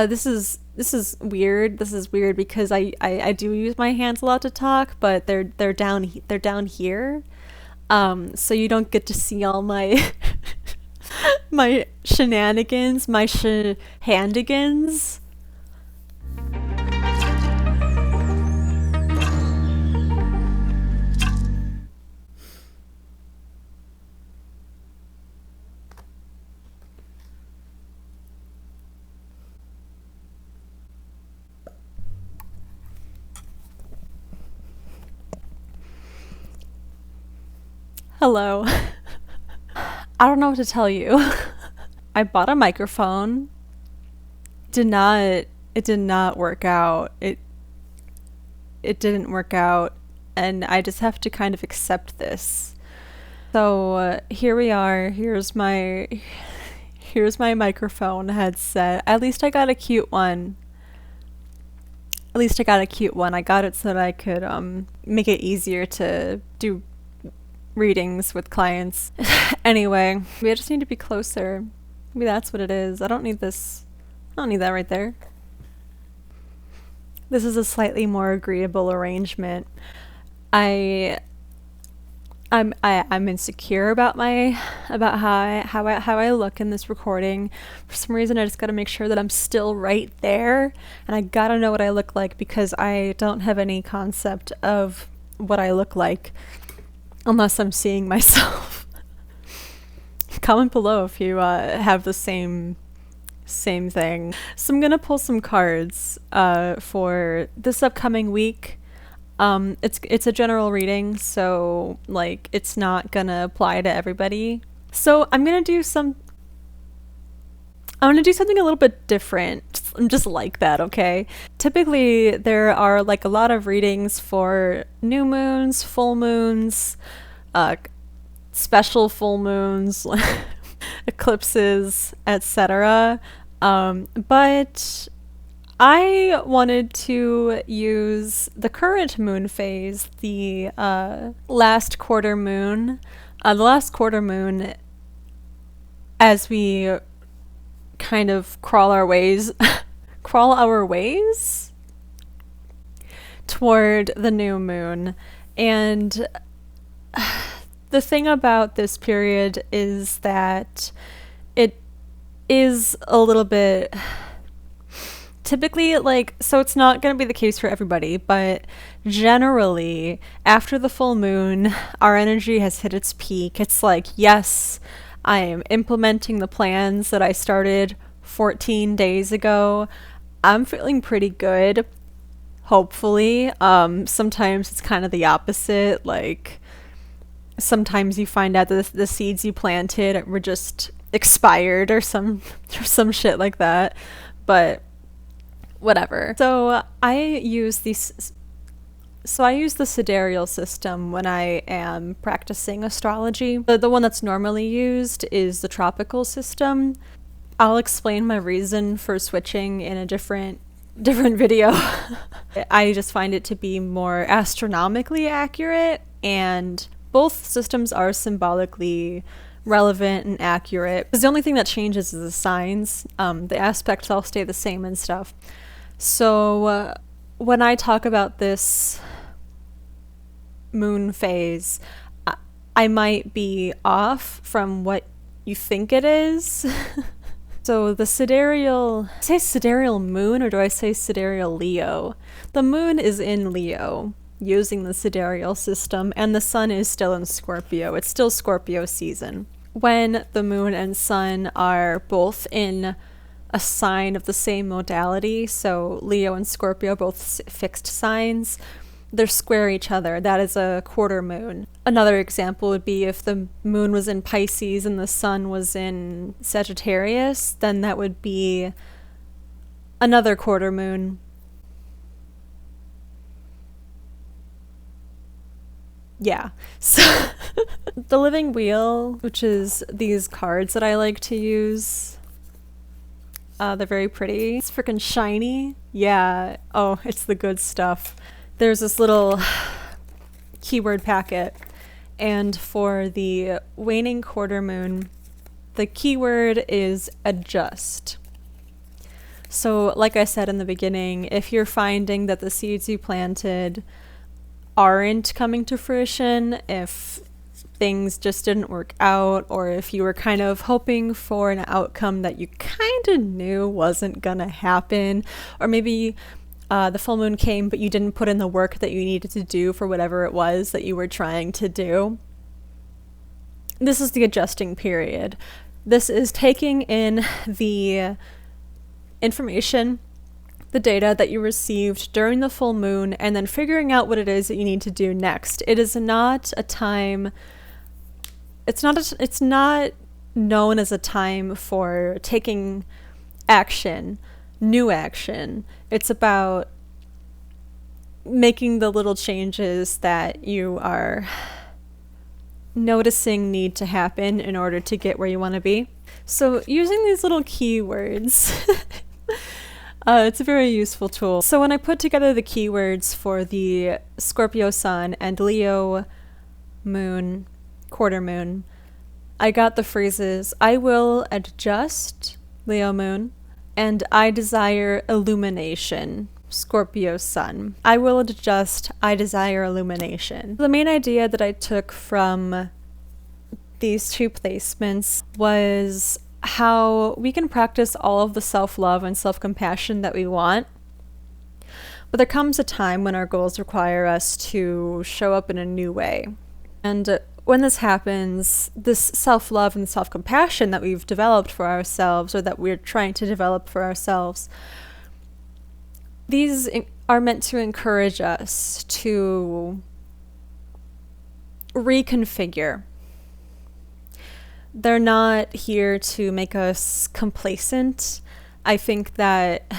This is weird. This is weird because I do use my hands a lot to talk, but they're down here. So you don't get to see all my my shenanigans, my handigans. Hello. I don't know what to tell you. I bought a microphone. It did not work out. It didn't work out, and I just have to kind of accept this. So here we are. Here's my microphone headset. At least I got a cute one. At least I got a cute one. I got it so that I could make it easier to do readings with clients. Anyway, we just need to be closer. Maybe that's what it is. I don't need this. I don't need that right there. This is a slightly more agreeable arrangement. I I'm insecure about how I look in this recording. For some reason, I just got to make sure that I'm still right there, and I gotta know what I look like because I don't have any concept of what I look like unless I'm seeing myself. Comment below if you have the same thing. So I'm gonna pull some cards for this upcoming week. It's a general reading, so like it's not gonna apply to everybody. So I'm gonna do something a little bit different. I'm just like that, okay? Typically there are like a lot of readings for new moons, full moons, special full moons, eclipses, etc. But I wanted to use the current moon phase, the last quarter moon. The last quarter moon, as we kind of crawl our ways toward the new moon. And the thing about this period is that it is a little bit typically, like, so it's not going to be the case for everybody, but generally after the full moon our energy has hit its peak. It's like, yes, I am implementing the plans that I started 14 days ago. I'm feeling pretty good, hopefully. Sometimes it's kind of the opposite. Like, sometimes you find out that the seeds you planted were just expired or some shit like that. But whatever. So I use the sidereal system when I am practicing astrology. The one that's normally used is the tropical system. I'll explain my reason for switching in a different video. I just find it to be more astronomically accurate, and both systems are symbolically relevant and accurate. Because the only thing that changes is the signs. The aspects all stay the same and stuff. So when I talk about this moon phase, I might be off from what you think it is. So the sidereal, I say sidereal moon, or do I say sidereal Leo? The moon is in Leo using the sidereal system, and the sun is still in Scorpio. It's still Scorpio season. When the moon and sun are both in a sign of the same modality, so Leo and Scorpio, both fixed signs, they're square each other. That is a quarter moon. Another example would be if the moon was in Pisces and the sun was in Sagittarius, then that would be another quarter moon. Yeah. So the living wheel, which is these cards that I like to use, they're very pretty. It's freaking shiny. Yeah. Oh, it's the good stuff. There's this little keyword packet, and for the waning quarter moon, the keyword is adjust. So, like I said in the beginning, if you're finding that the seeds you planted aren't coming to fruition, if things just didn't work out, or if you were kind of hoping for an outcome that you kind of knew wasn't gonna happen, or maybe the full moon came but you didn't put in the work that you needed to do for whatever it was that you were trying to do, this is the adjusting period. This is taking in the information, the data that you received during the full moon, and then figuring out what it is that you need to do next. It is not a time, it's not known as a time for taking action, new action. It's about making the little changes that you are noticing need to happen in order to get where you want to be. So using these little keywords, it's a very useful tool. So when I put together the keywords for the Scorpio sun and Leo moon, quarter moon, I got the phrases, I will adjust, Leo moon, and I desire illumination, Scorpio sun. I will adjust, I desire illumination. The main idea that I took from these two placements was how we can practice all of the self-love and self-compassion that we want, but there comes a time when our goals require us to show up in a new way. And when this happens, this self-love and self-compassion that we've developed for ourselves, or that we're trying to develop for ourselves, these are meant to encourage us to reconfigure. They're not here to make us complacent. I think that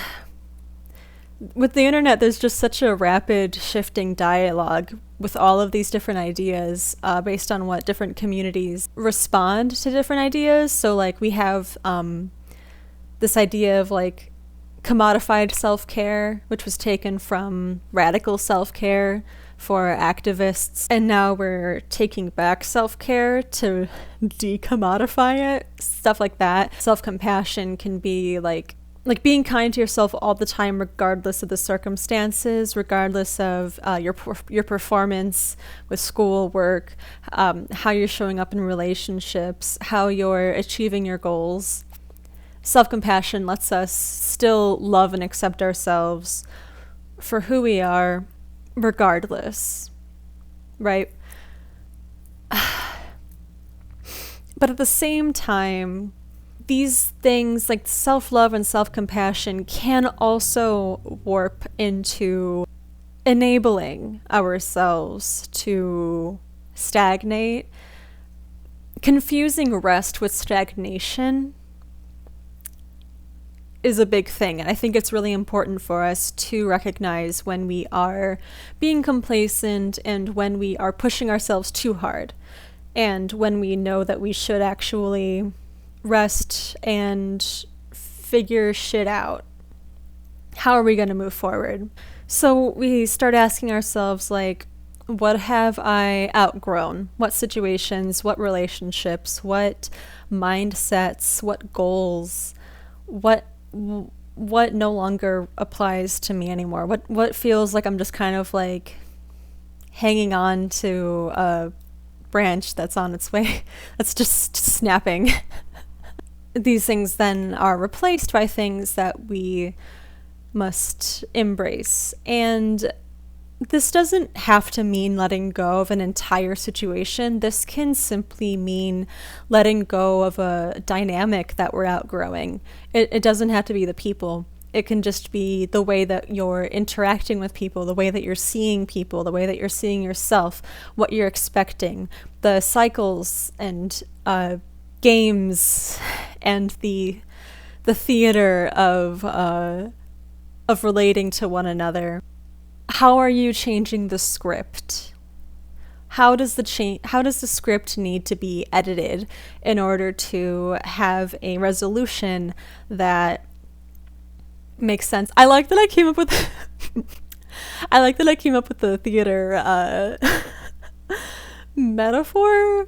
with the internet, there's just such a rapid shifting dialogue with all of these different ideas based on what different communities respond to different ideas. So like we have this idea of like commodified self-care, which was taken from radical self-care for activists, and now we're taking back self-care to decommodify it, stuff like that. Self-compassion can be like being kind to yourself all the time, regardless of the circumstances, regardless of your performance with school, work, how you're showing up in relationships, how you're achieving your goals. Self-compassion lets us still love and accept ourselves for who we are, regardless, right? But at the same time, these things like self-love and self-compassion can also warp into enabling ourselves to stagnate, confusing rest with stagnation is a big thing. And I think it's really important for us to recognize when we are being complacent and when we are pushing ourselves too hard, and when we know that we should actually rest and figure shit out. How are we going to move forward? So we start asking ourselves, like, what have I outgrown? What situations, what relationships, what mindsets, what goals, what no longer applies to me anymore? What feels like I'm just kind of like hanging on to a branch that's on its way, that's just snapping. These things then are replaced by things that we must embrace. And this doesn't have to mean letting go of an entire situation. This can simply mean letting go of a dynamic that we're outgrowing. It doesn't have to be the people. It can just be the way that you're interacting with people, the way that you're seeing people, the way that you're seeing yourself, what you're expecting, the cycles and games and the theater of relating to one another. How are you changing the script? How does the script need to be edited in order to have a resolution that makes sense? I like that I came up with the theater metaphor.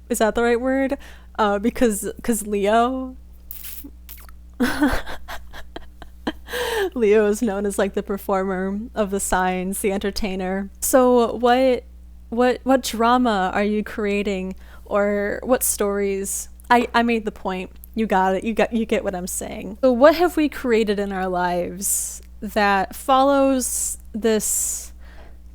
Is that the right word? Because Leo Leo is known as like the performer of the signs, the entertainer. So what drama are you creating, or what stories? I made the point. You got it. You get what I'm saying. So what have we created in our lives that follows this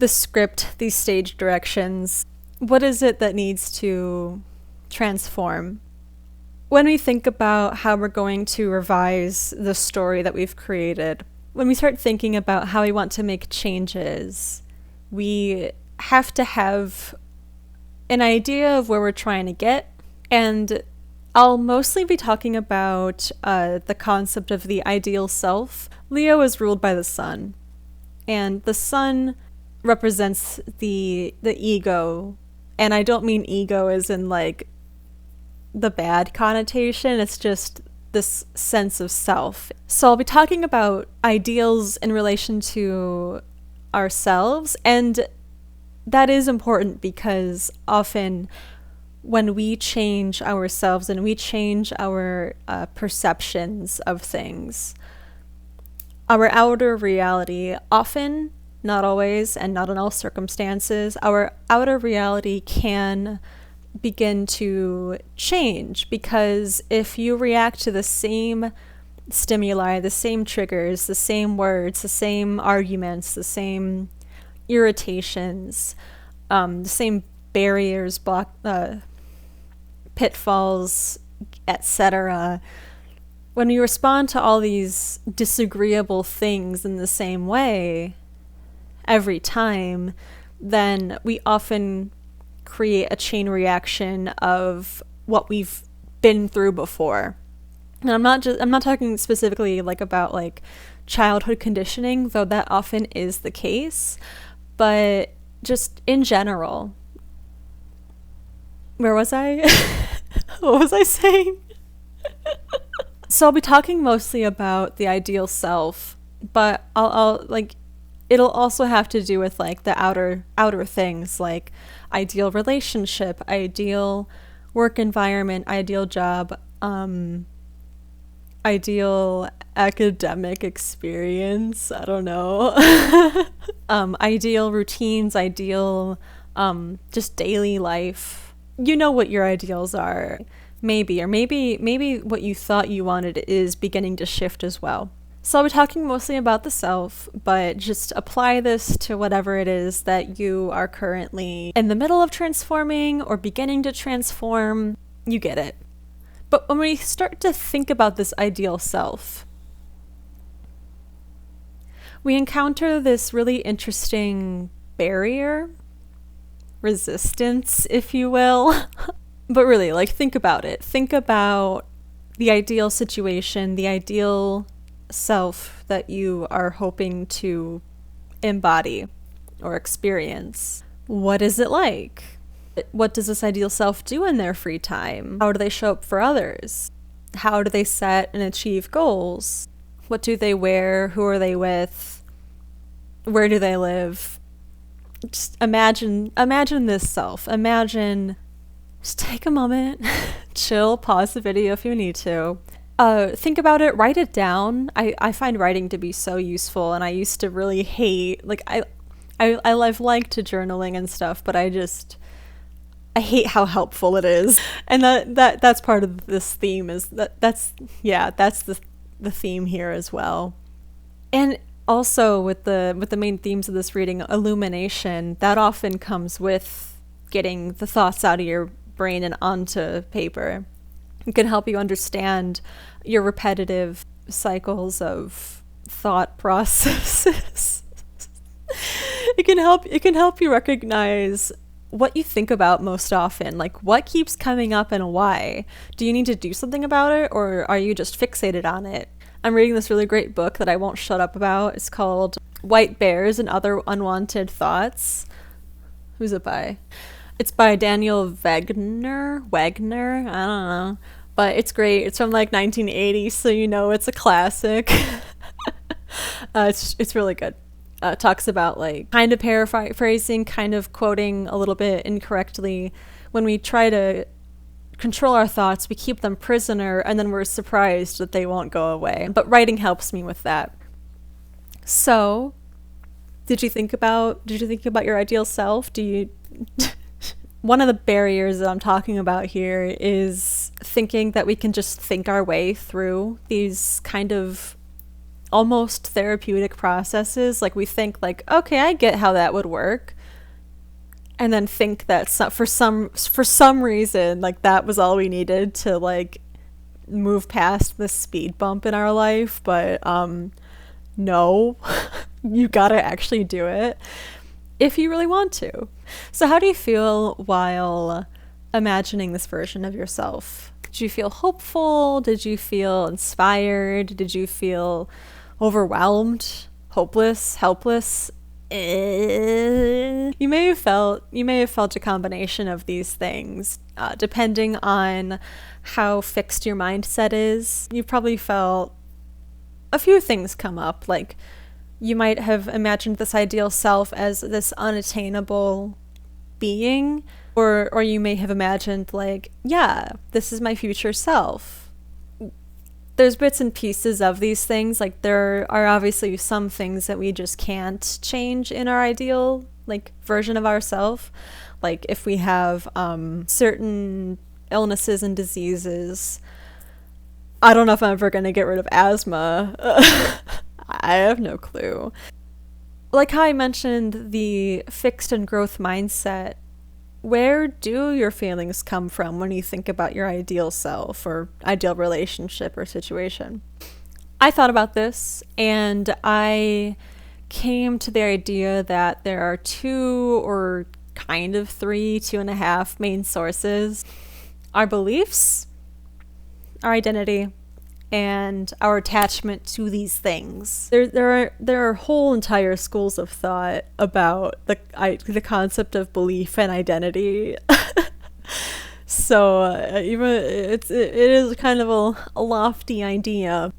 script, these stage directions? What is it that needs to transform? When we think about how we're going to revise the story that we've created, when we start thinking about how we want to make changes, we have to have an idea of where we're trying to get. And I'll mostly be talking about the concept of the ideal self. Leo is ruled by the sun, and the sun represents the ego. And I don't mean ego as in like the bad connotation, it's just this sense of self. So I'll be talking about ideals in relation to ourselves, and that is important because often when we change ourselves and we change our perceptions of things, our outer reality often, not always, and not in all circumstances, our outer reality can begin to change, because if you react to the same stimuli, the same triggers, the same words, the same arguments, the same irritations, the same barriers, pitfalls, etc., when you respond to all these disagreeable things in the same way every time, then we often create a chain reaction of what we've been through before. And I'm not talking specifically like about like childhood conditioning, though that often is the case, but just in general. Where was I? What was I saying? So I'll be talking mostly about the ideal self, but I'll like, it'll also have to do with like the outer things, like ideal relationship, ideal work environment, ideal job, ideal academic experience, I don't know. Ideal routines, ideal just daily life. You know what your ideals are. Maybe what you thought you wanted is beginning to shift as well. So I'll be talking mostly about the self, but just apply this to whatever it is that you are currently in the middle of transforming or beginning to transform. You get it. But when we start to think about this ideal self, we encounter this really interesting barrier, resistance, if you will. But really, like, think about it. Think about the ideal situation, the ideal self that you are hoping to embody or experience. What is it like? What does this ideal self do in their free time? How do they show up for others? How do they set and achieve goals? What do they wear? Who are they with? Where do they live? Just imagine this self. Just take a moment, chill, pause the video if you need to. Think about it, write it down. I find writing to be so useful, and I used to really hate, like, I've liked journaling and stuff, but I hate how helpful it is. And that's part of this theme, is that's the theme here as well. And also with the main themes of this reading, illumination, that often comes with getting the thoughts out of your brain and onto paper. It can help you understand your repetitive cycles of thought processes. It can help you recognize what you think about most often, like what keeps coming up and why. Do you need to do something about it, or are you just fixated on it? I'm reading this really great book that I won't shut up about. It's called White Bears and Other Unwanted Thoughts. Who's it by? It's by Daniel Wegner, I don't know, but it's great. It's from like 1980, so you know it's a classic. It's really good. Talks about, like, kind of paraphrasing, kind of quoting a little bit incorrectly. When we try to control our thoughts, we keep them prisoner, and then we're surprised that they won't go away. But writing helps me with that. So, did you think about your ideal self? Do you One of the barriers that I'm talking about here is thinking that we can just think our way through these kind of almost therapeutic processes. Like we think like, okay, I get how that would work. And then think that for some reason like that was all we needed to like move past the speed bump in our life, but no. You gotta actually do it if you really want to. So how do you feel while imagining this version of yourself? Did you feel hopeful? Did you feel inspired? Did you feel overwhelmed, hopeless, helpless? You may have felt a combination of these things, depending on how fixed your mindset is. You probably felt a few things come up, like you might have imagined this ideal self as this unattainable being, or you may have imagined like, yeah, this is my future self. There's bits and pieces of these things. Like there are obviously some things that we just can't change in our ideal like version of ourselves. Like if we have certain illnesses and diseases, I don't know if I'm ever going to get rid of asthma. I have no clue. Like how I mentioned the fixed and growth mindset, where do your feelings come from when you think about your ideal self or ideal relationship or situation? I thought about this and I came to the idea that there are two or kind of three, 2.5 main sources: our beliefs, our identity, and our attachment to these things. There are whole entire schools of thought about the concept of belief and identity. So even it is kind of a lofty idea.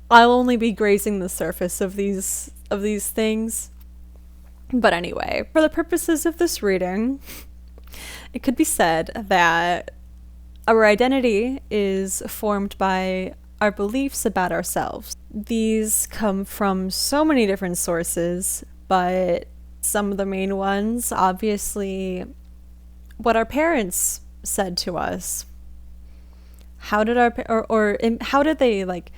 I'll only be grazing the surface of these things. But anyway, for the purposes of this reading, it could be said that our identity is formed by our beliefs about ourselves. These come from so many different sources, but some of the main ones, obviously, what our parents said to us. How did how did they like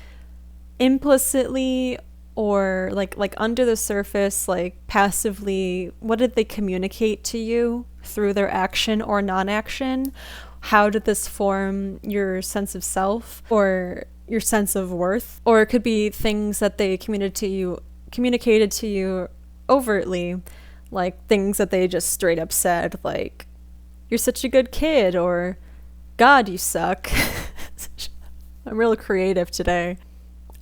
implicitly or like under the surface, like passively, what did they communicate to you through their action or non-action? How did this form your sense of self or your sense of worth? Or it could be things that they communicated to you overtly, like things that they just straight up said, like, you're such a good kid, or God, you suck. I'm real creative today.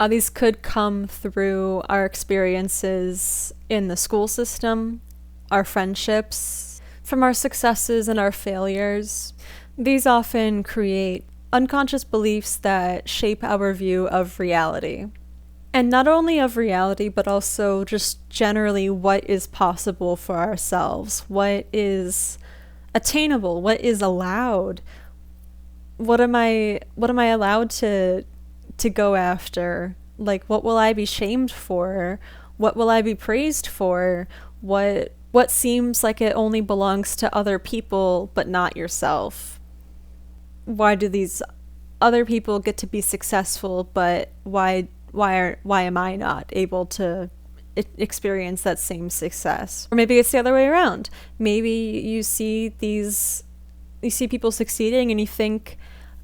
These could come through our experiences in the school system, our friendships, from our successes and our failures. These often create unconscious beliefs that shape our view of reality. And not only of reality, but also just generally what is possible for ourselves, what is attainable, what is allowed. What am I allowed to go after? Like, what will I be shamed for? What will I be praised for? What seems like it only belongs to other people but not yourself? Why do these other people get to be successful, but why am I not able to experience that same success? Or maybe it's the other way around. Maybe you see people succeeding and you think,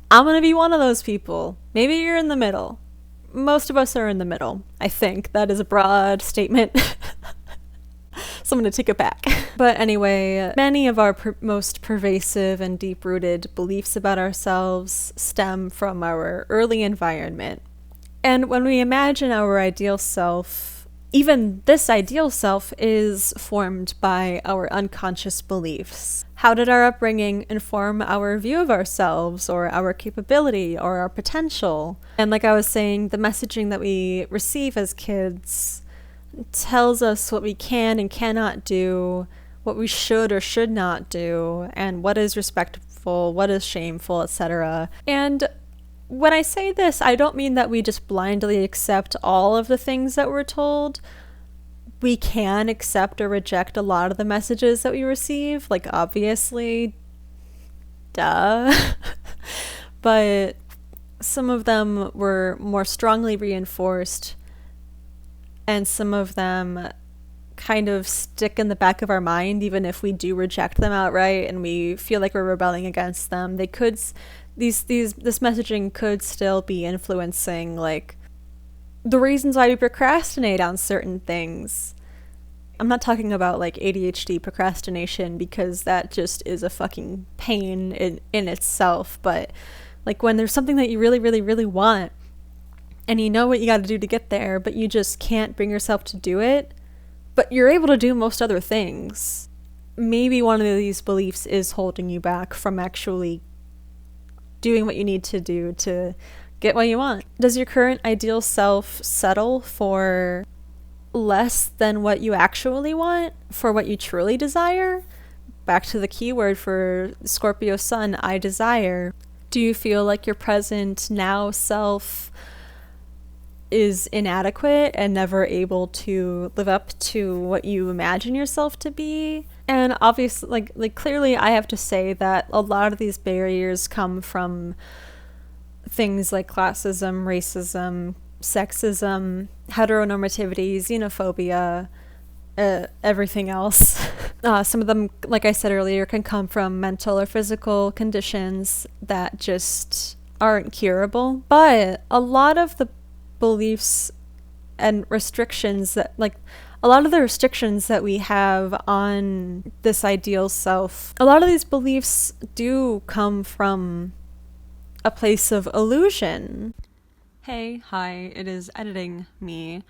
I'm going to be one of those people. Maybe you're in the middle. Most of us are in the middle. I think that is a broad statement. So I'm going to take it back. But anyway, many of our most pervasive and deep-rooted beliefs about ourselves stem from our early environment. And when we imagine our ideal self, even this ideal self is formed by our unconscious beliefs. How did our upbringing inform our view of ourselves or our capability or our potential? And like I was saying, the messaging that we receive as kids tells us what we can and cannot do, what we should or should not do, and what is respectful, what is shameful, etc. And when I say this, I don't mean that we just blindly accept all of the things that we're told. we can accept or reject a lot of the messages that we receive, like obviously, duh. But some of them were more strongly reinforced, and some of them kind of stick in the back of our mind even if we do reject them outright and we feel like we're rebelling against them. They could this messaging could still be influencing like the reasons why we procrastinate on certain things. I'm not talking about like ADHD procrastination, because that just is a fucking pain in itself, but like when there's something that you really, really, really want and you know what you got to do to get there, but you just can't bring yourself to do it, but you're able to do most other things. Maybe one of these beliefs is holding you back from actually doing what you need to do to get what you want. Does your current ideal self settle for less than what you actually want, for what you truly desire? Back to the keyword for Scorpio Sun, I desire. Do you feel like your present now self is inadequate and never able to live up to what you imagine yourself to be? And obviously, like clearly I have to say that a lot of these barriers come from things like classism, racism, sexism, heteronormativity, xenophobia, everything else. Some of them, like I said earlier, can come from mental or physical conditions that just aren't curable. But a lot of the beliefs and restrictions that, like, a lot of the restrictions that we have on this ideal self, a lot of these beliefs do come from a place of illusion. Hey, hi, it is editing me.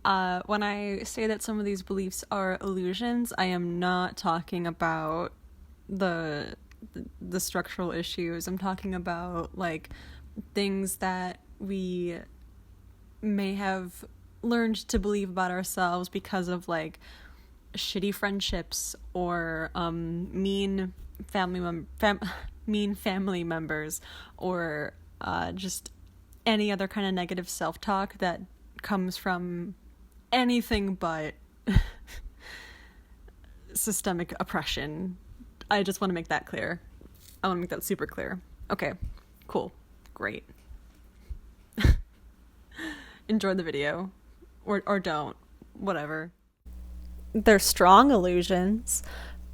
When I say that some of these beliefs are illusions, I am not talking about the structural issues. I'm talking about like things that we may have learned to believe about ourselves because of like shitty friendships or mean family members, or just any other kind of negative self-talk that comes from anything but systemic oppression. I just want to make that clear. I want to make that super clear. Okay, cool, great. Enjoy the video, or don't, whatever. They're strong illusions,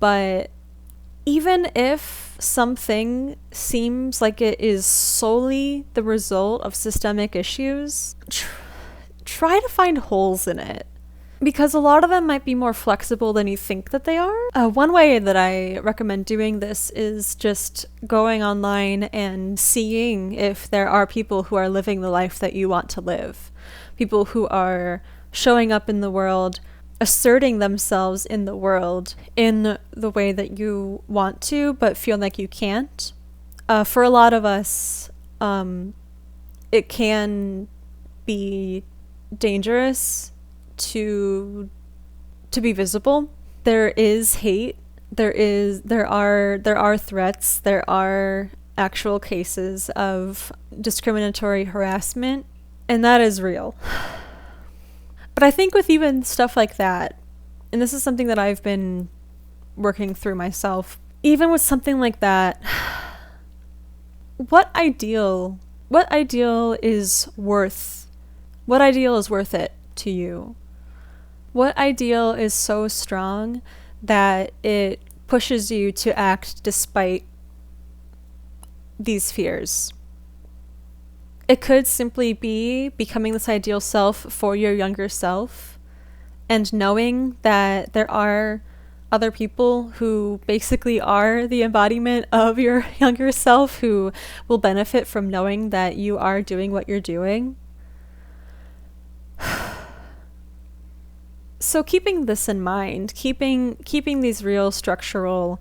but even if something seems like it is solely the result of systemic issues, try to find holes in it, because a lot of them might be more flexible than you think that they are. One way that I recommend doing this is just going online and seeing if there are people who are living the life that you want to live. People who are showing up in the world, asserting themselves in the world in the way that you want to, but feel like you can't. For a lot of us, it can be dangerous to be visible. There is hate. There are threats. There are actual cases of discriminatory harassment, and that is real. But I think with even stuff like that, and this is something that I've been working through myself, even with something like that, what ideal is worth it to you? What ideal is so strong that it pushes you to act despite these fears? It could simply be becoming this ideal self for your younger self, and knowing that there are other people who basically are the embodiment of your younger self who will benefit from knowing that you are doing what you're doing. So keeping this in mind, keeping these real structural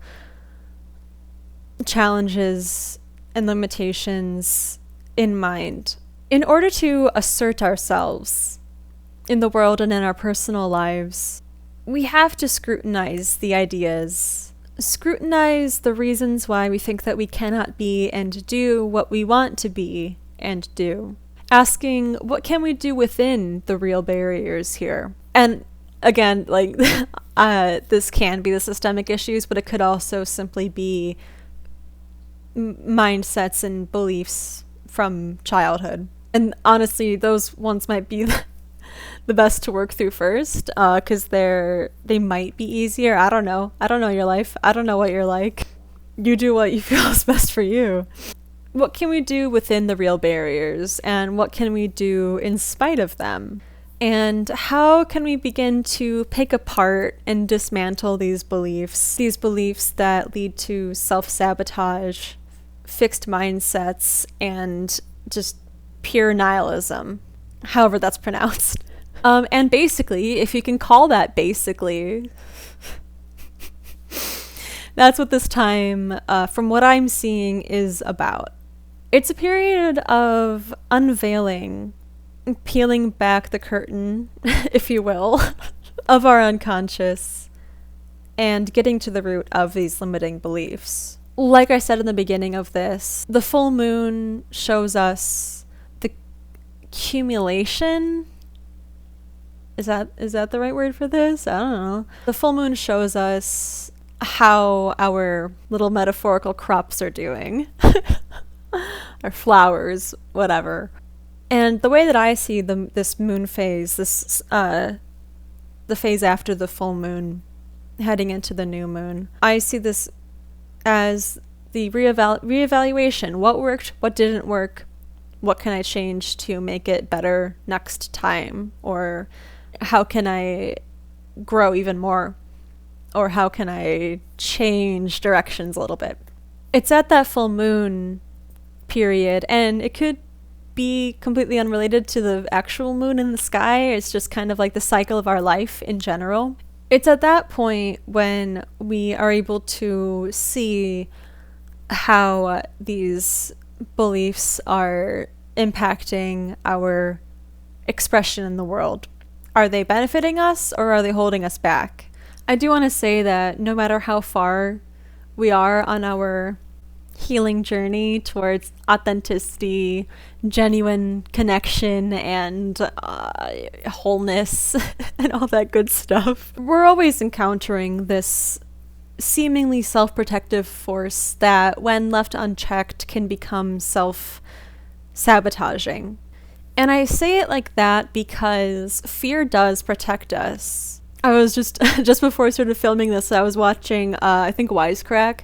challenges and limitations in mind, in order to assert ourselves in the world and in our personal lives, we have to scrutinize the ideas, scrutinize the reasons why we think that we cannot be and do what we want to be and do. Asking, what can we do within the real barriers here? And again, like, this can be the systemic issues, but it could also simply be mindsets and beliefs from childhood. And honestly, those ones might be the best to work through first, because they might be easier. I don't know. I don't know your life. I don't know what you're like. You do what you feel is best for you. What can we do within the real barriers, and what can we do in spite of them? And how can we begin to pick apart and dismantle these beliefs that lead to self-sabotage, fixed mindsets, and just pure nihilism, however that's pronounced. And basically, if you can call that basically, that's what this time, from what I'm seeing, is about. It's a period of unveiling, peeling back the curtain, if you will, of our unconscious, and getting to the root of these limiting beliefs. Like I said in the beginning of this, the full moon shows us the accumulation. Is that the right word for this? I don't know. The full moon shows us how our little metaphorical crops are doing. Our flowers, whatever. And the way that I see this moon phase, the phase after the full moon, heading into the new moon, I see this as the reevaluation. What worked? What didn't work? What can I change to make it better next time? Or how can I grow even more? Or how can I change directions a little bit? It's at that full moon period, and it could be completely unrelated to the actual moon in the sky. It's just kind of like the cycle of our life in general. It's at that point when we are able to see how these beliefs are impacting our expression in the world. Are they benefiting us, or are they holding us back? I do want to say that no matter how far we are on our healing journey towards authenticity, genuine connection, and wholeness, and all that good stuff, we're always encountering this seemingly self-protective force that, when left unchecked, can become self-sabotaging. And I say it like that because fear does protect us. I was just before I started filming this, I was watching, I think Wisecrack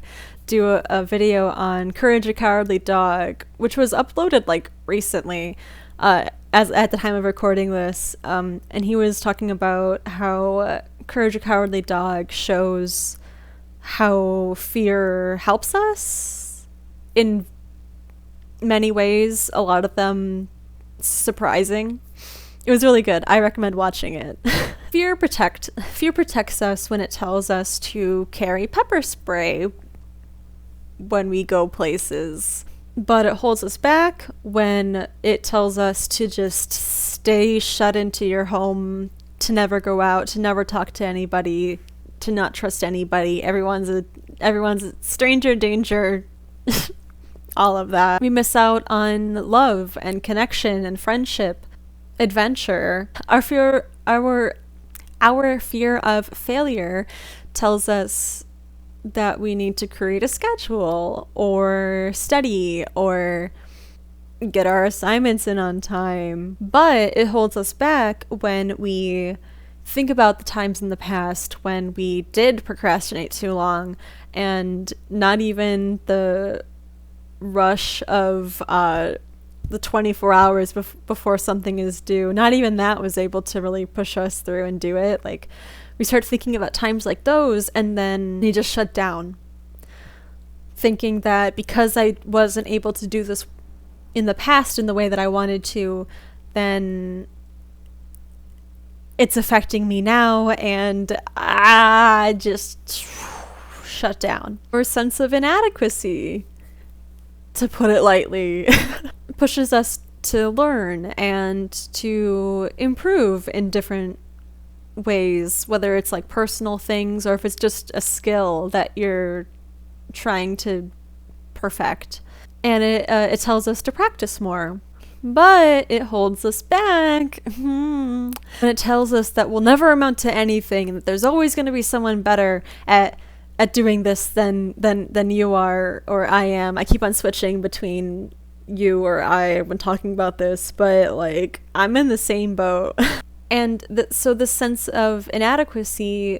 do a video on Courage a Cowardly Dog, which was uploaded like recently, as at the time of recording this, and he was talking about how Courage a Cowardly Dog shows how fear helps us in many ways, a lot of them surprising. It was really good. I recommend watching it. Fear protects us when it tells us to carry pepper spray when we go places, but it holds us back when it tells us to just stay shut into your home, to never go out, to never talk to anybody, to not trust anybody. Everyone's a stranger danger. All of that. We miss out on love and connection and friendship, adventure. Our fear of failure tells us that we need to create a schedule, or study, or get our assignments in on time. But it holds us back when we think about the times in the past when we did procrastinate too long, and not even the rush of the 24 hours before something is due, not even that was able to really push us through and do it. Like, we start thinking about times like those, and then you just shut down, thinking that because I wasn't able to do this in the past in the way that I wanted to, then it's affecting me now, and I just shut down. Or a sense of inadequacy, to put it lightly, pushes us to learn and to improve in different ways, whether it's like personal things or if it's just a skill that you're trying to perfect. And it tells us to practice more. but it holds us back. And it tells us that we'll never amount to anything, and that there's always going to be someone better at doing this than you are or I am. I keep on switching between you or I when talking about this, but like I'm in the same boat. And so the sense of inadequacy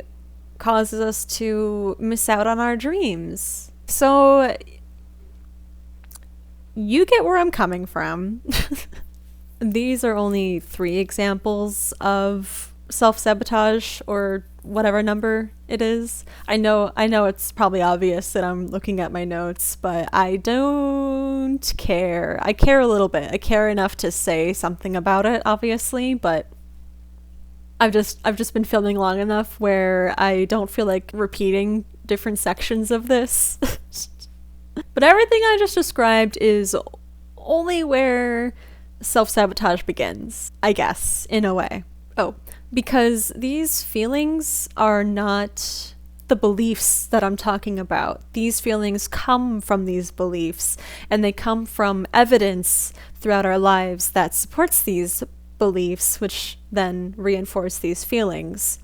causes us to miss out on our dreams. So you get where I'm coming from. These are only 3 examples of self-sabotage, or whatever number it is. I know it's probably obvious that I'm looking at my notes, but I don't care. I care a little bit. I care enough to say something about it, obviously, but I've just been filming long enough where I don't feel like repeating different sections of this. But everything I just described is only where self-sabotage begins, I guess, in a way. Oh, because these feelings are not the beliefs that I'm talking about. These feelings come from these beliefs, and they come from evidence throughout our lives that supports these beliefs, which then reinforce these feelings.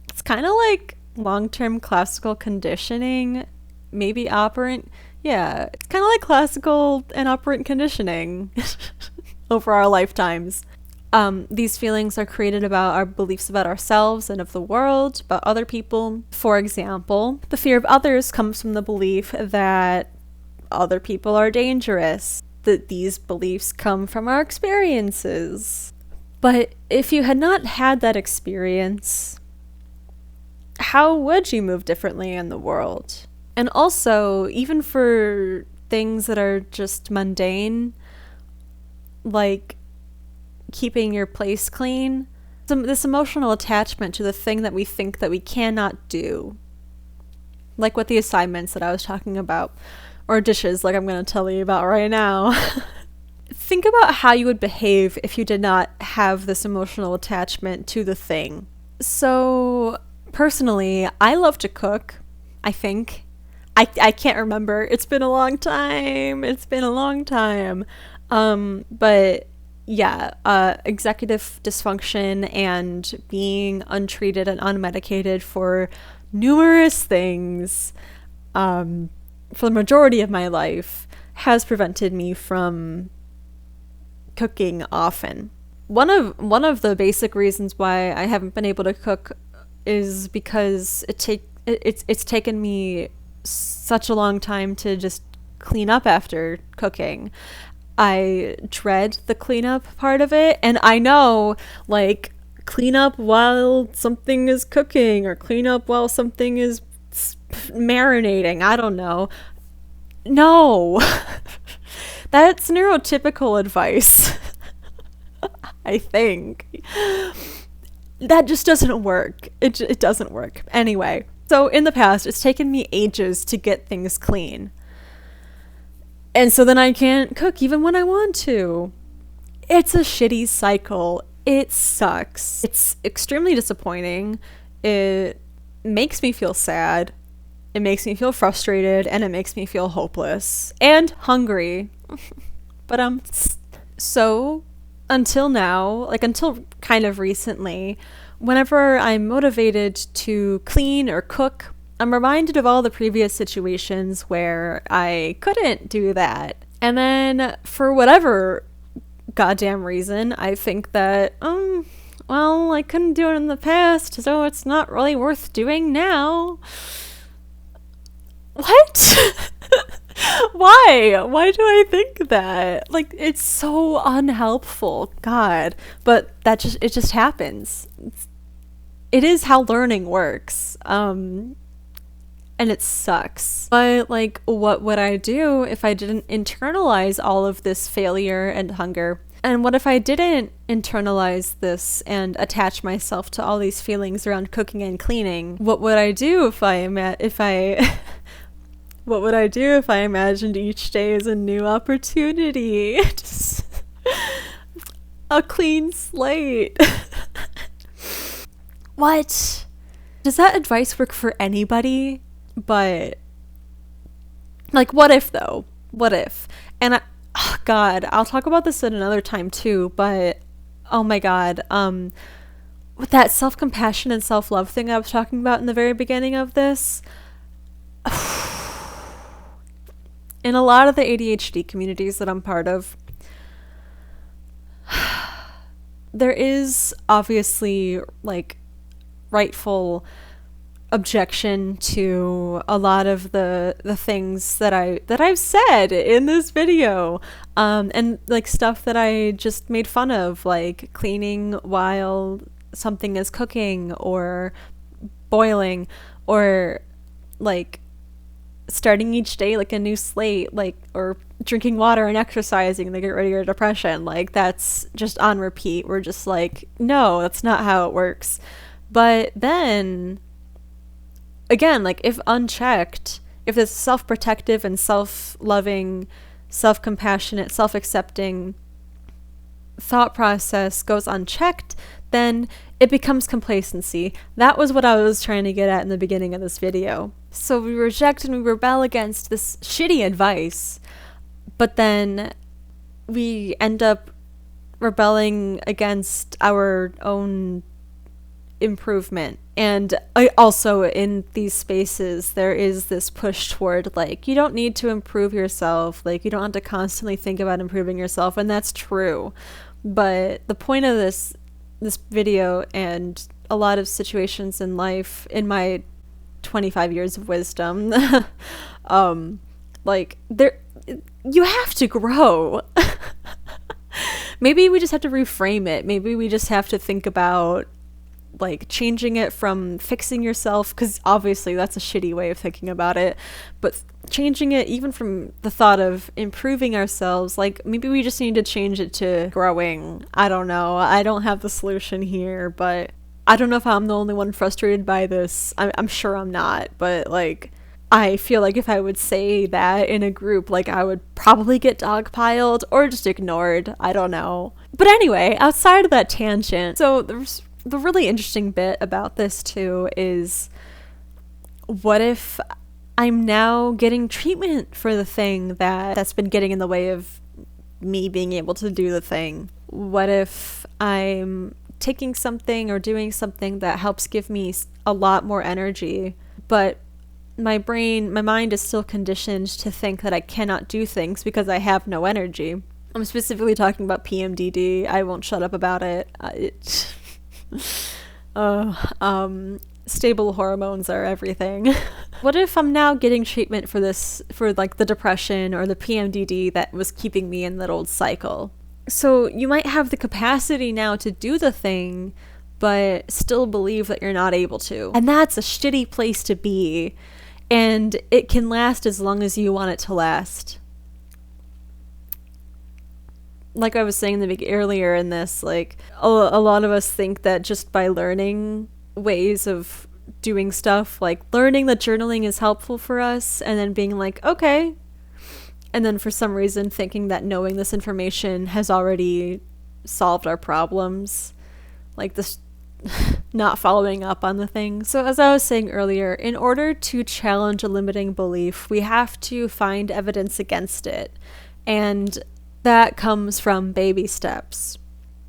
It's kind of like long-term classical conditioning, maybe operant. Yeah, it's kind of like classical and operant conditioning over our lifetimes. These feelings are created about our beliefs about ourselves and of the world, about other people. For example, the fear of others comes from the belief that other people are dangerous. That these beliefs come from our experiences. But if you had not had that experience, how would you move differently in the world? And also, even for things that are just mundane, like keeping your place clean, this emotional attachment to the thing that we think that we cannot do, like with the assignments that I was talking about, or dishes like I'm going to tell you about right now. Think about how you would behave if you did not have this emotional attachment to the thing. So, personally, I love to cook, I think. I can't remember. It's been a long time. But yeah, executive dysfunction and being untreated and unmedicated for numerous things, for the majority of my life, has prevented me from cooking often. One of the basic reasons why I haven't been able to cook is because it's taken me such a long time to just clean up after cooking. I dread the cleanup part of it, and I know, like, clean up while something is cooking or clean up while something is marinating. I don't know. No. That's neurotypical advice. I think. That just doesn't work. It doesn't work. Anyway, so in the past, it's taken me ages to get things clean. And so then I can't cook even when I want to. It's a shitty cycle. It sucks. It's extremely disappointing. It makes me feel sad. It makes me feel frustrated, and it makes me feel hopeless and hungry. But so until now, like until kind of recently, whenever I'm motivated to clean or cook, I'm reminded of all the previous situations where I couldn't do that. And then for whatever goddamn reason, I think that, well, I couldn't do it in the past, so it's not really worth doing now. What? Why? Why do I think that? Like, it's so unhelpful. God. But it just happens. It is how learning works. And it sucks. But, like, what would I do if I didn't internalize all of this failure and hunger? And what if I didn't internalize this and attach myself to all these feelings around cooking and cleaning? What would I do if what would I do if I imagined each day as a new opportunity? Just a clean slate. What? Does that advice work for anybody? But, like, what if, though? What if? And God, I'll talk about this at another time too, but oh my God, with that self-compassion and self-love thing I was talking about in the very beginning of this, in a lot of the ADHD communities that I'm part of, there is obviously like rightful objection to a lot of the things that I've said in this video, and like stuff that I just made fun of, like cleaning while something is cooking or boiling, or like starting each day like a new slate, like, or drinking water and exercising to get rid of your depression. Like, that's just on repeat. We're just like, no, that's not how it works. But then again, like, if unchecked, if this self-protective and self-loving, self-compassionate, self-accepting thought process goes unchecked, then it becomes complacency. That was what I was trying to get at in the beginning of this video. So we reject and we rebel against this shitty advice, but then we end up rebelling against our own improvement. And I also, in these spaces, there is this push toward, like, you don't need to improve yourself, like, you don't have to constantly think about improving yourself, and that's true. But the point of this video and a lot of situations in life, in my 25 years of wisdom, like, you have to grow. Maybe we just have to reframe it. Maybe we just have to think about, like, changing it from fixing yourself, because obviously that's a shitty way of thinking about it, but changing it even from the thought of improving ourselves. Like, maybe we just need to change it to growing. I don't know. I don't have the solution here, but I don't know if I'm the only one frustrated by this. I'm sure I'm not, but like, I feel like if I would say that in a group, like, I would probably get dogpiled or just ignored. I don't know. But anyway, outside of that tangent, so there's the really interesting bit about this too is, what if I'm now getting treatment for the thing that's been getting in the way of me being able to do the thing? What if I'm taking something or doing something that helps give me a lot more energy, but my mind is still conditioned to think that I cannot do things because I have no energy? I'm specifically talking about PMDD. I won't shut up about it. Stable hormones are everything. What if I'm now getting treatment for this, for like the depression or the PMDD that was keeping me in that old cycle? So you might have the capacity now to do the thing, but still believe that you're not able to. And that's a shitty place to be. And it can last as long as you want it to last. Like I was saying earlier in this, like, a lot of us think that just by learning ways of doing stuff, like learning that journaling is helpful for us, and then being like, okay, and then for some reason thinking that knowing this information has already solved our problems, like this not following up on the thing. So as I was saying earlier, in order to challenge a limiting belief, we have to find evidence against it, and that comes from baby steps.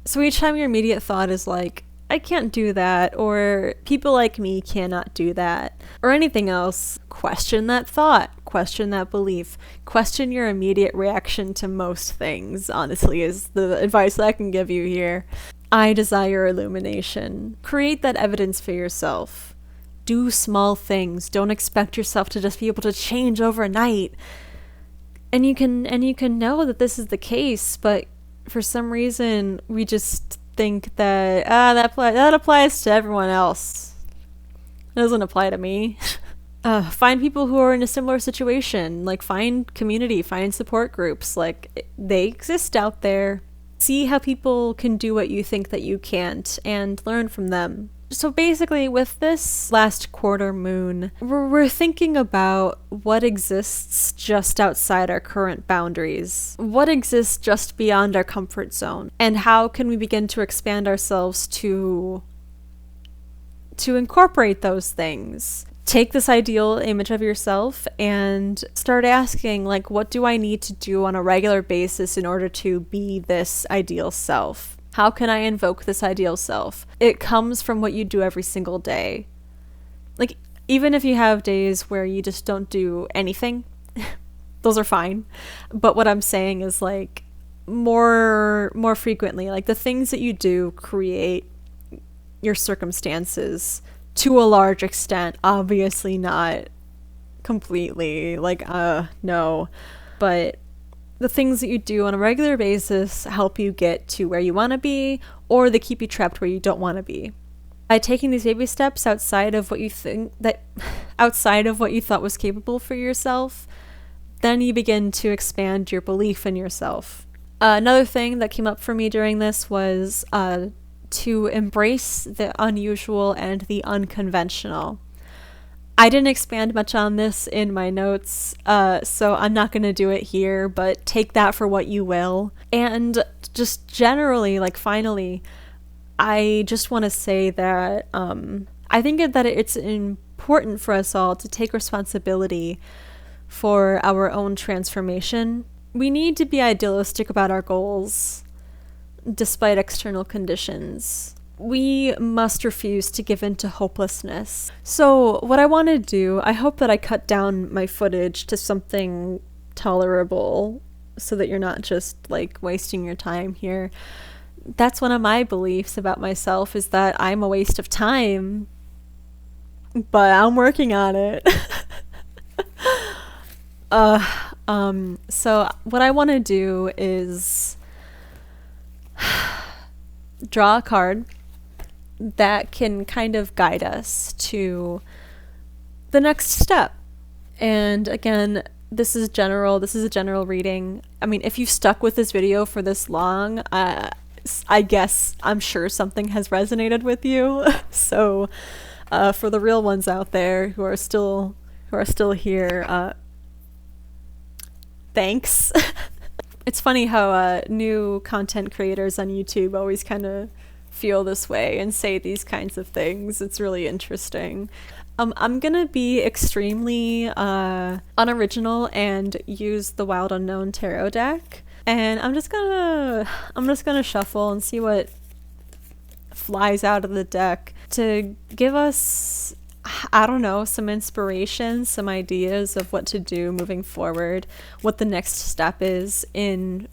So each time your immediate thought is like, I can't do that, or people like me cannot do that, or anything else, question that thought, question that belief, question your immediate reaction to most things, honestly, is the advice I can give you here. I desire illumination. Create that evidence for yourself. Do small things. Don't expect yourself to just be able to change overnight. And you can know that this is the case, but for some reason we just think that that applies to everyone else. It doesn't apply to me. Find people who are in a similar situation. Like, find community, find support groups. Like, they exist out there. See how people can do what you think that you can't, and learn from them. So basically, with this last quarter moon, we're thinking about what exists just outside our current boundaries, what exists just beyond our comfort zone, and how can we begin to expand ourselves to incorporate those things, take this ideal image of yourself and start asking, like, what do I need to do on a regular basis in order to be this ideal self? How can I invoke this ideal self? It comes from what you do every single day. Like, even if you have days where you just don't do anything, those are fine. But what I'm saying is, like, more frequently, like, the things that you do create your circumstances to a large extent. Obviously not completely, like, no. But the things that you do on a regular basis help you get to where you want to be, or they keep you trapped where you don't want to be. By taking these baby steps outside of what you outside of what you thought was capable for yourself, then you begin to expand your belief in yourself. Another thing that came up for me during this was to embrace the unusual and the unconventional. I didn't expand much on this in my notes, so I'm not going to do it here, but take that for what you will. And just generally, like, finally, I just want to say that I think that it's important for us all to take responsibility for our own transformation. We need to be idealistic about our goals, despite external conditions. We must refuse to give in to hopelessness. So what I want to do, I hope that I cut down my footage to something tolerable so that you're not just, like, wasting your time here. That's one of my beliefs about myself, is that I'm a waste of time, but I'm working on it. So what I want to do is draw a card that can kind of guide us to the next step. And again, this is general. This is a general reading. I mean, if you've stuck with this video for this long, I guess I'm sure something has resonated with you. So for the real ones out there who are still here, thanks. It's funny how new content creators on YouTube always kind of feel this way and say these kinds of things. It's really interesting. I'm gonna be extremely unoriginal and use the Wild Unknown tarot deck, and I'm just gonna shuffle and see what flies out of the deck to give us, I don't know, some inspiration, some ideas of what to do moving forward, what the next step is in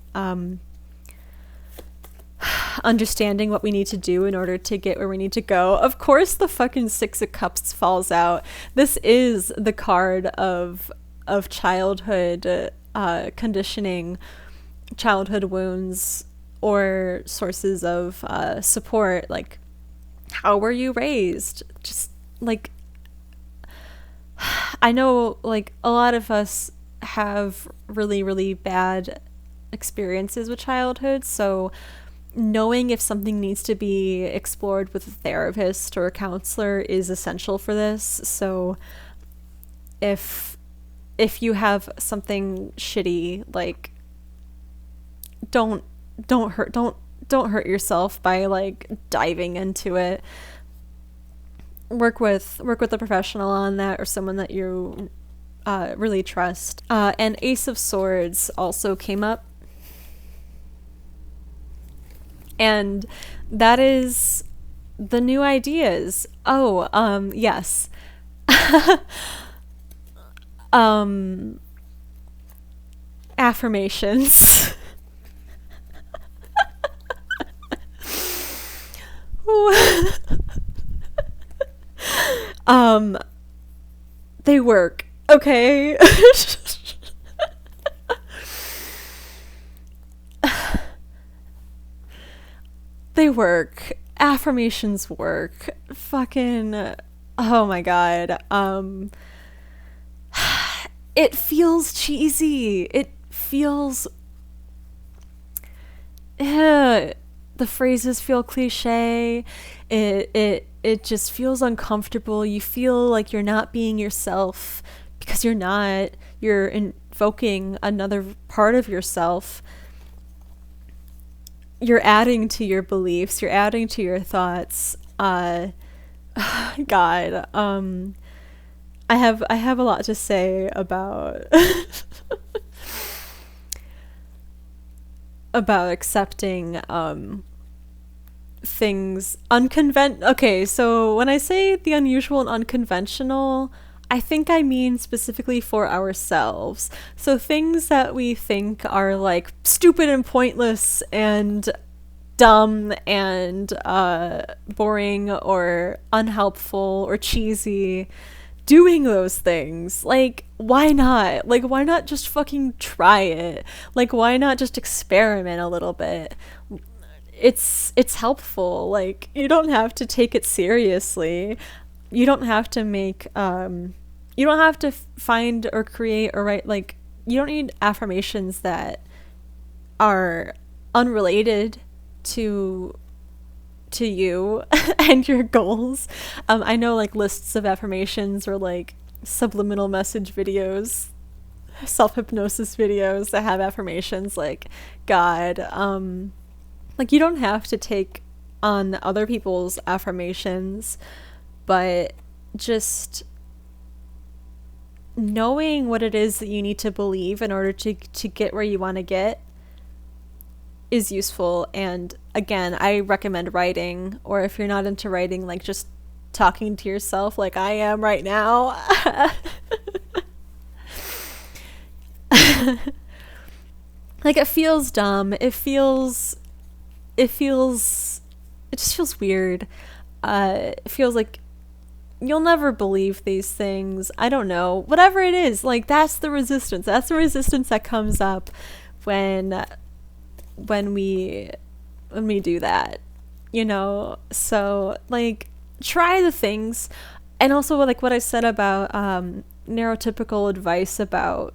understanding what we need to do in order to get where we need to go. Of course, the fucking Six of Cups falls out. This is the card of childhood conditioning, childhood wounds, or sources of support. Like, how were you raised? Just, like, I know, like, a lot of us have really, really bad experiences with childhood, so knowing if something needs to be explored with a therapist or a counselor is essential for this. So if you have something shitty, like, don't hurt yourself by, like, diving into it. Work with a professional on that, or someone that you really trust. And Ace of Swords also came up, and that is the new ideas. Yes. Affirmations. They work, okay? They work. Affirmations work. Fucking, oh my god. It feels cheesy. It feels, the phrases feel cliche. It just feels uncomfortable. You feel like you're not being yourself, because you're not. You're invoking another part of yourself. You're adding to your beliefs. You're adding to your thoughts. God. I have a lot to say about about accepting things okay, so when I say the unusual and unconventional, I think I mean specifically for ourselves. So things that we think are like stupid and pointless and dumb and boring or unhelpful or cheesy, doing those things, like, why not? Like, why not just fucking try it? Like, why not just experiment a little bit? It's helpful. Like, you don't have to take it seriously. You don't have to make you don't have to find or create or write, like, you don't need affirmations that are unrelated to you and your goals. I know, like, lists of affirmations or like subliminal message videos, self-hypnosis videos that have affirmations like God. Like, you don't have to take on other people's affirmations, but just knowing what it is that you need to believe in order to get where you want to get is useful. And again, I recommend writing, or if you're not into writing, like just talking to yourself like I am right now. Like, it feels dumb. It just feels weird. It feels like you'll never believe these things. I don't know. Whatever it is, like, that's the resistance. That's the resistance that comes up when we do that, you know? So, like, try the things. And also, like, what I said about neurotypical advice about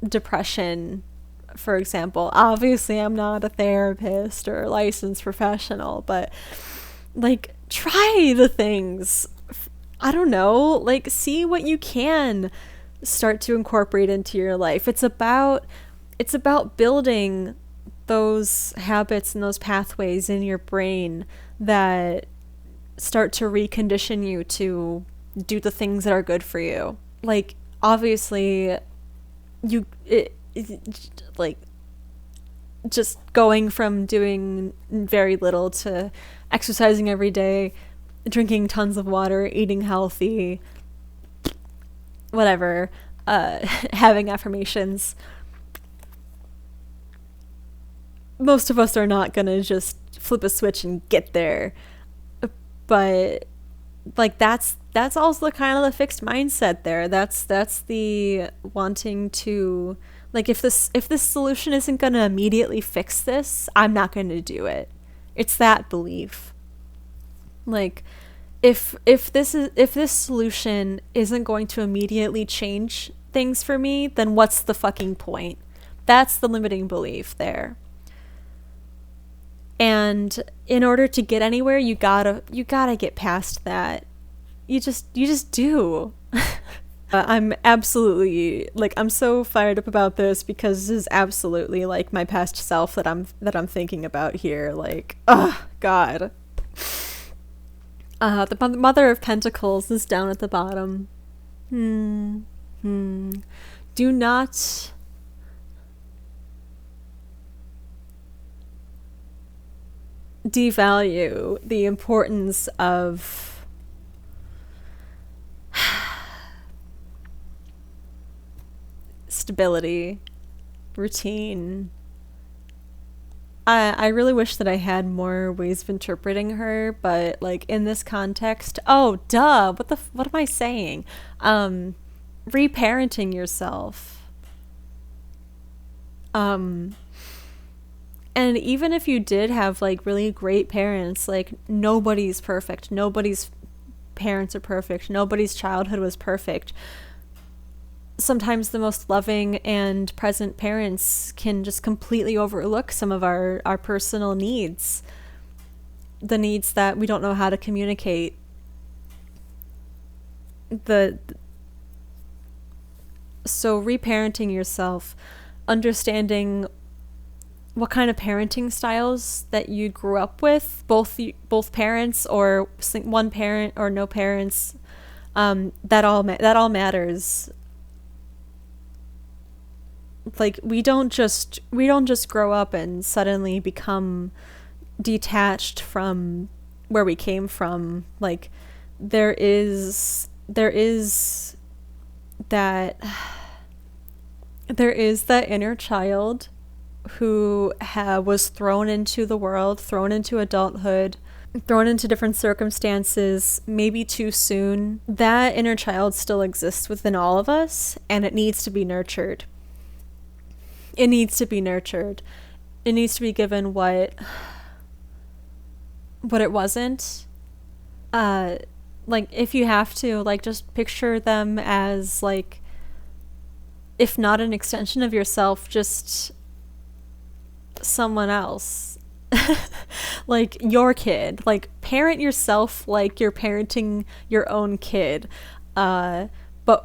depression, for example. Obviously, I'm not a therapist or a licensed professional, but, like, try the things. I don't know, like, see what you can start to incorporate into your life. It's about building those habits and those pathways in your brain that start to recondition you to do the things that are good for you. Like, obviously, like, just going from doing very little to exercising every day, drinking tons of water, eating healthy, whatever, having affirmations. Most of us are not gonna just flip a switch and get there, but, like, that's also kind of the fixed mindset there. That's the wanting to, like, if this solution isn't gonna immediately fix this, I'm not gonna do it. It's that belief. Like, if this solution isn't going to immediately change things for me, then what's the fucking point? That's the limiting belief there. And in order to get anywhere, you gotta get past that. You just do. I'm absolutely, like, I'm so fired up about this because this is absolutely, like, my past self that I'm thinking about here. Like, oh God. The Mother of Pentacles is down at the bottom. Do not devalue the importance of stability, routine. I really wish that I had more ways of interpreting her, but, like, in this context, oh duh, what am I saying? Reparenting yourself. And even if you did have, like, really great parents, like, nobody's perfect. Nobody's parents are perfect. Nobody's childhood was perfect. Sometimes the most loving and present parents can just completely overlook some of our personal needs. The needs that we don't know how to communicate. So reparenting yourself, understanding what kind of parenting styles that you grew up with, both parents or one parent or no parents, That all matters. Like, we don't just grow up and suddenly become detached from where we came from. Like, there is that inner child who was thrown into the world, thrown into adulthood, thrown into different circumstances, maybe too soon. That inner child still exists within all of us, and it needs to be nurtured. It needs to be nurtured. It needs to be given what it wasn't. Like, if you have to, like, just picture them as, like, if not an extension of yourself, just someone else. Like, your kid. Like, parent yourself like you're parenting your own kid, but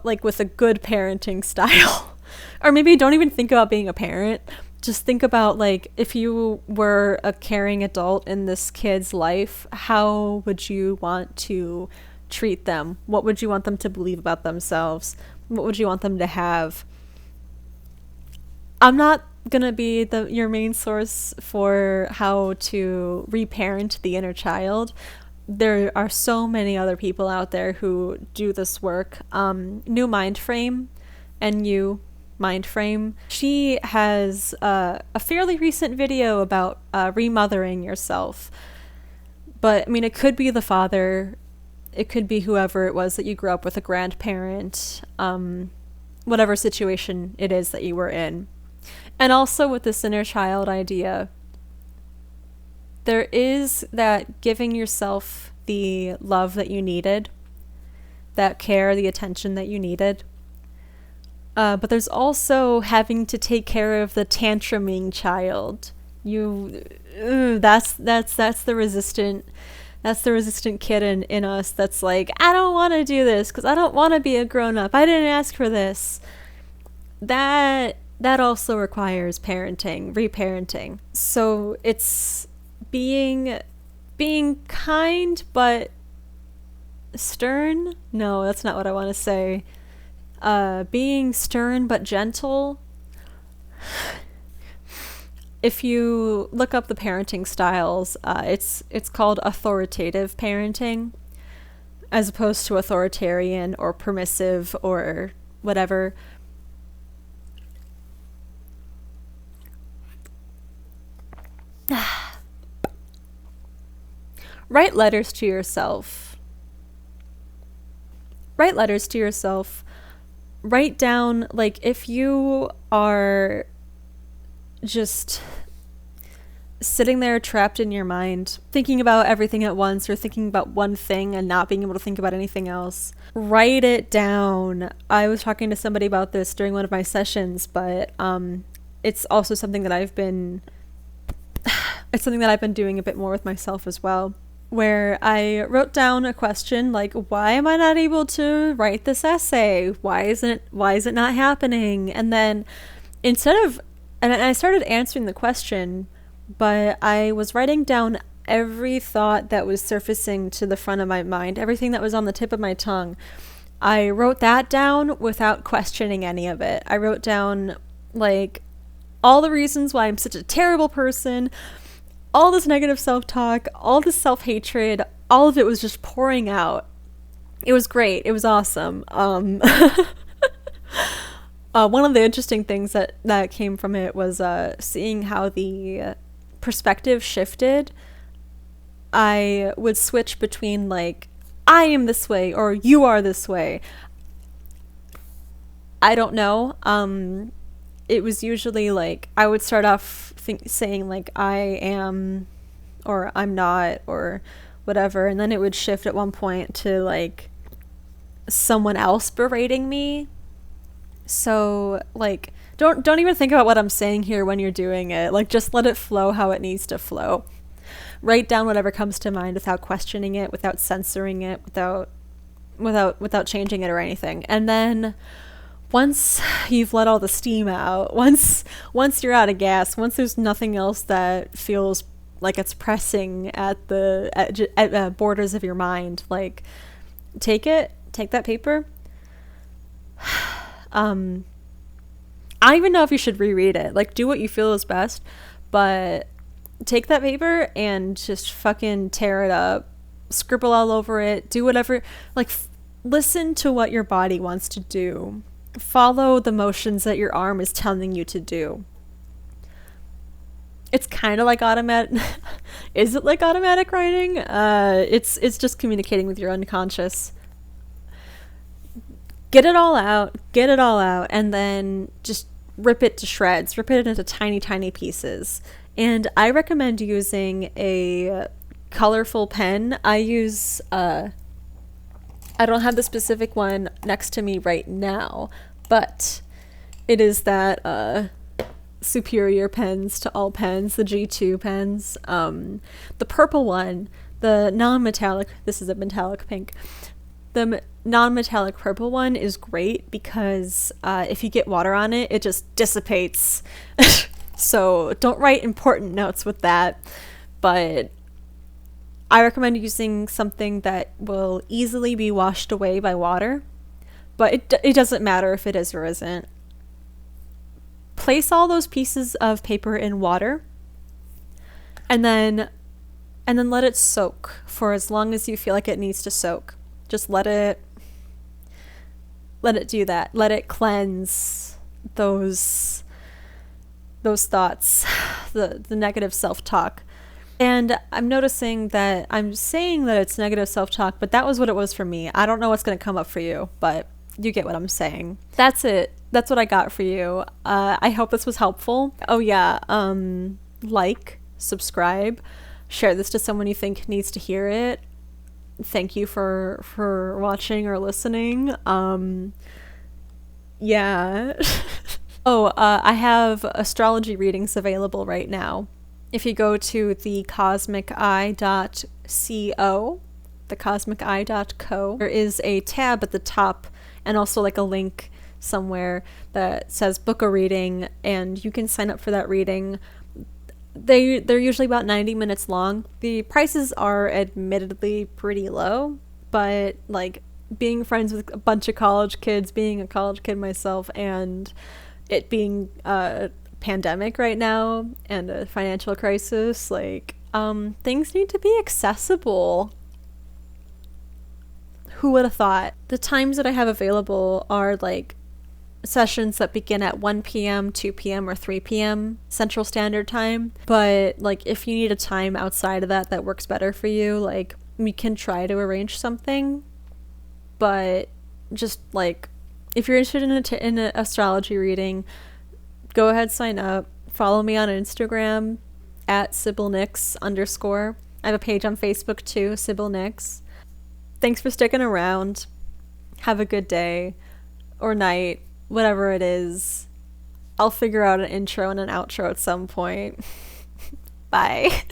like with a good parenting style. Or maybe don't even think about being a parent. Just think about, like, if you were a caring adult in this kid's life, how would you want to treat them? What would you want them to believe about themselves? What would you want them to have? I'm not gonna be your main source for how to reparent the inner child. There are so many other people out there who do this work. New Mind Frame, NU Mind Frame. She has a fairly recent video about remothering yourself. But I mean, it could be the father, it could be whoever it was that you grew up with, a grandparent, whatever situation it is that you were in. And also with this inner child idea, there is that giving yourself the love that you needed, that care, the attention that you needed. But there's also having to take care of the tantruming child. That's the resistant kid in us that's like, I don't want to do this because I don't want to be a grown-up. I didn't ask for this. That also requires parenting, reparenting. So it's being kind but stern. No, that's not what I want to say. Being stern but gentle. If you look up the parenting styles, it's called authoritative parenting, as opposed to authoritarian or permissive or whatever. Write letters to yourself. Write letters to yourself. Write down, like, if you are just sitting there trapped in your mind, thinking about everything at once, or thinking about one thing and not being able to think about anything else, write it down. I was talking to somebody about this during one of my sessions, but it's also something that I've been doing a bit more with myself as well, where I wrote down a question like, why am I not able to write this essay? Why is it not happening? And then and I started answering the question, but I was writing down every thought that was surfacing to the front of my mind, everything that was on the tip of my tongue. I wrote that down without questioning any of it. I wrote down, like, all the reasons why I'm such a terrible person, all this negative self-talk, all this self-hatred, all of it was just pouring out. It was great. It was awesome. One of the interesting things that came from it was seeing how the perspective shifted. I would switch between, like, I am this way or you are this way. I don't know. It was usually like I would start off saying like I am or I'm not or whatever, and then it would shift at one point to like someone else berating me. So like don't even think about what I'm saying here when you're doing it. Like, just let it flow how it needs to flow. Write down whatever comes to mind without questioning it, without censoring it, without changing it or anything. And then once you've let all the steam out, once you're out of gas, once there's nothing else that feels like it's pressing at the borders of your mind, like, take that paper. I don't even know if you should reread it. Like, do what you feel is best, but take that paper and just fucking tear it up, scribble all over it, do whatever. Like, listen to what your body wants to do. Follow the motions that your arm is telling you to do. It's kind of like automatic. Is it like automatic writing? It's just communicating with your unconscious. Get it all out, and then just rip it to shreds, rip it into tiny, tiny pieces. And I recommend using a colorful pen. I don't have the specific one next to me right now, but it is that superior pens to all pens, the G2 pens. The purple one, the non-metallic, this is a metallic pink. The non-metallic purple one is great because if you get water on it, it just dissipates. So don't write important notes with that. But I recommend using something that will easily be washed away by water. But it doesn't matter if it is or isn't. Place all those pieces of paper in water and then let it soak for as long as you feel like it needs to soak. Just let it do that. Let it cleanse those thoughts, the negative self-talk. And I'm noticing that I'm saying that it's negative self-talk, but that was what it was for me. I don't know what's going to come up for you, but you get what I'm saying. That's it. That's what I got for you. I hope this was helpful. Oh yeah, like, subscribe, share this to someone you think needs to hear it. Thank you for watching or listening. Yeah. I have astrology readings available right now. If you go to thecosmiceye.co, thecosmiceye.co, there is a tab at the top and also like a link somewhere that says book a reading, and you can sign up for that reading. They're usually about 90 minutes long. The prices are admittedly pretty low, but like being friends with a bunch of college kids, being a college kid myself, and it being a pandemic right now and a financial crisis, like things need to be accessible. Who would have thought? The times that I have available are like sessions that begin at 1 p.m., 2 p.m., or 3 p.m. Central Standard Time. But like if you need a time outside of that works better for you, like we can try to arrange something. But just like if you're interested in an astrology reading, go ahead, sign up. Follow me on Instagram at SybilNix_. I have a page on Facebook too, SybilNix. Thanks for sticking around. Have a good day or night, whatever it is. I'll figure out an intro and an outro at some point. Bye.